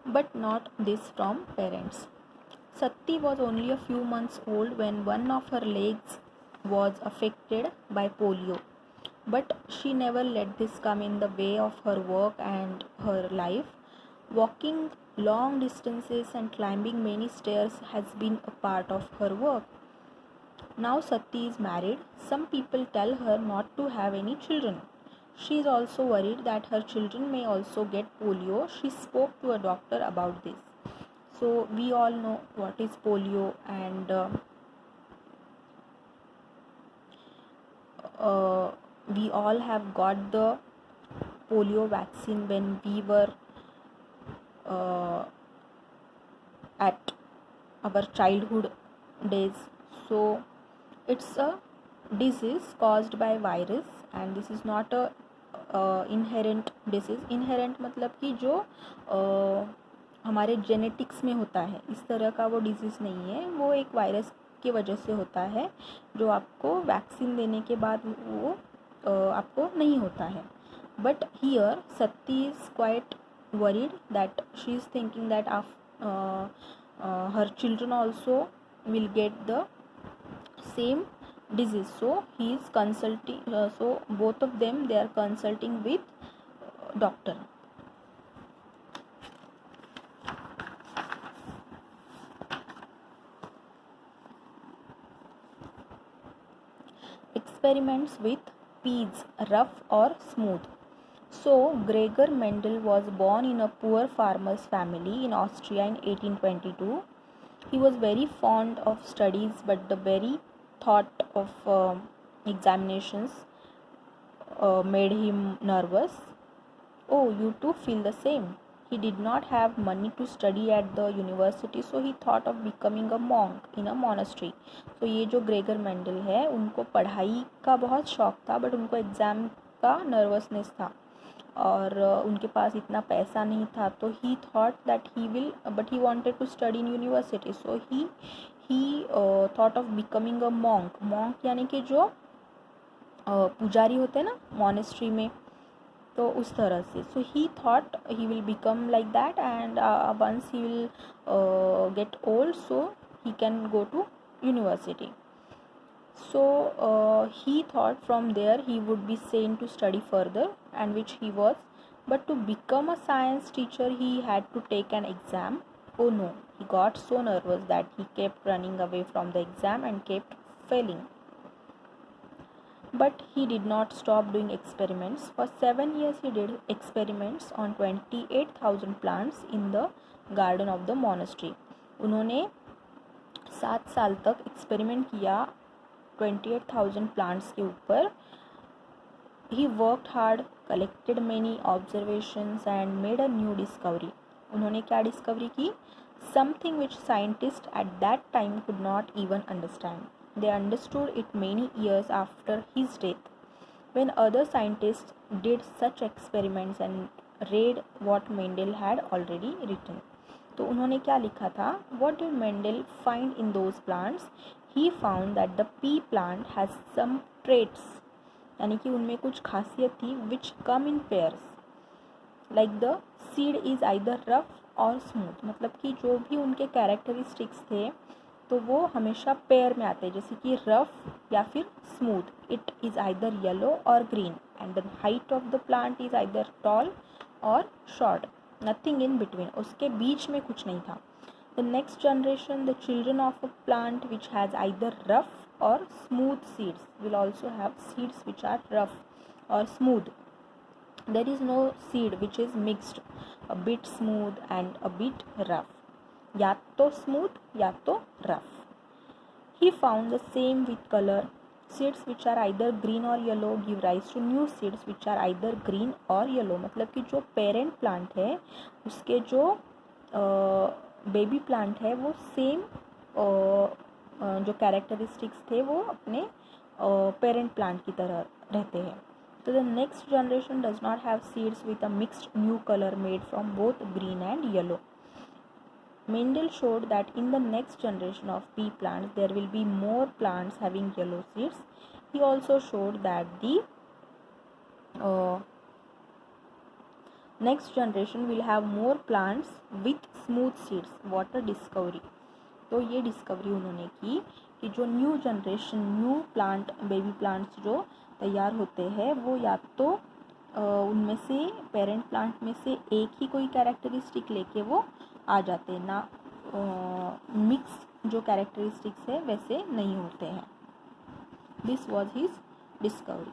but not this from parents. Sati was only a few months old when one of her legs was affected by polio. But she never let this come in the way of her work and her life. Walking long distances and climbing many stairs has been a part of her work. Now Sati is married. Some people tell her not to have any children. She is also worried that her children may also get polio. She spoke to a doctor about this. So we all know what is polio, and uh, we all have got the polio vaccine when we were uh, at our childhood days. So it's a disease caused by virus, and this is not a inherent disease. Inherent मतलब कि जो हमारे genetics में होता है, इस तरह का वो डिजीज़ नहीं है. वो एक वायरस की वजह से होता है जो आपको वैक्सीन देने के बाद वो आपको नहीं होता है. But here Satti is quite worried that she is thinking that her children also will get the same disease. So he is consulting, so both of them they are consulting with doctor. Experiments with peas, rough or smooth. So, Gregor Mendel was born in a poor farmer's family in Austria in 1822. He was very fond of studies, but the very thought of examinations made him nervous. Oh, you too feel the same. He did not have money to study at the university, so he thought of becoming a monk in a monastery. So ये जो Gregor Mendel है उनको पढ़ाई का बहुत शौक था, but उनको एग्ज़ाम का नर्वसनेस था और उनके पास इतना पैसा नहीं था. तो he thought that he will, but he wanted to study in university. So he thought of becoming a monk. Monk यानी कि जो पुजारी होते हैं ना मॉनेस्ट्री में, तो उस तरह से. So he thought he will become like that, and once he will get old so he can go to university. So he thought from there he would be sent to study further, and which he was. But to become a science teacher he had to take an exam. Oh no, he got so nervous that he kept running away from the exam and kept failing. But he did not stop doing experiments. For 7 years he did experiments on 28,000 plants in the garden of the monastery. उन्होंने 7 साल तक experiment किया 28,000 plants के ऊपर. He worked hard, collected many observations and made a new discovery. उन्होंने क्या discovery की? Something which scientist at that time could not even understand. They understood it many years after his death, when other scientist did such experiments and read what Mendel had already written. तो उन्होंने क्या लिखा था? What did Mendel find in those plants? He found that the pea plant has some traits, यानी कि उनमें कुछ खासियत थी, which come in pairs. Like the seed is either rough or smooth. मतलब कि जो भी उनके कैरेक्टरिस्टिक्स थे तो वो हमेशा पेयर में आते हैं, जैसे कि रफ या फिर smooth. It is either yellow or green, and the height of the plant is either tall or short. Nothing in between, उसके बीच में कुछ नहीं था. The next generation, the children of a plant which has either rough or smooth seeds will also have seeds which are rough or smooth. There is no seed which is mixed, a bit smooth and a bit rough. या तो smooth या तो rough. He found the same with color. Seeds which are either green or yellow give rise to new seeds which are either green or yellow. मतलब कि जो parent plant है उसके जो baby plant है वो same जो characteristics थे वो अपने parent plant की तरह रहते हैं. So the next generation does not have seeds with a mixed new color made from both green and yellow. Mendel showed that in the next generation of pea plants there will be more plants having yellow seeds. He also showed that the next generation will have more plants with smooth seeds, water discovery. तो ये discovery उन्होंने की कि जो new generation, new plant, baby plants जो तैयार होते हैं वो या तो उनमें से पेरेंट प्लांट में से एक ही कोई कैरेक्टरिस्टिक लेके वो आ जाते हैं, ना मिक्स जो कैरेक्टरिस्टिक्स है वैसे नहीं होते हैं। This was his discovery.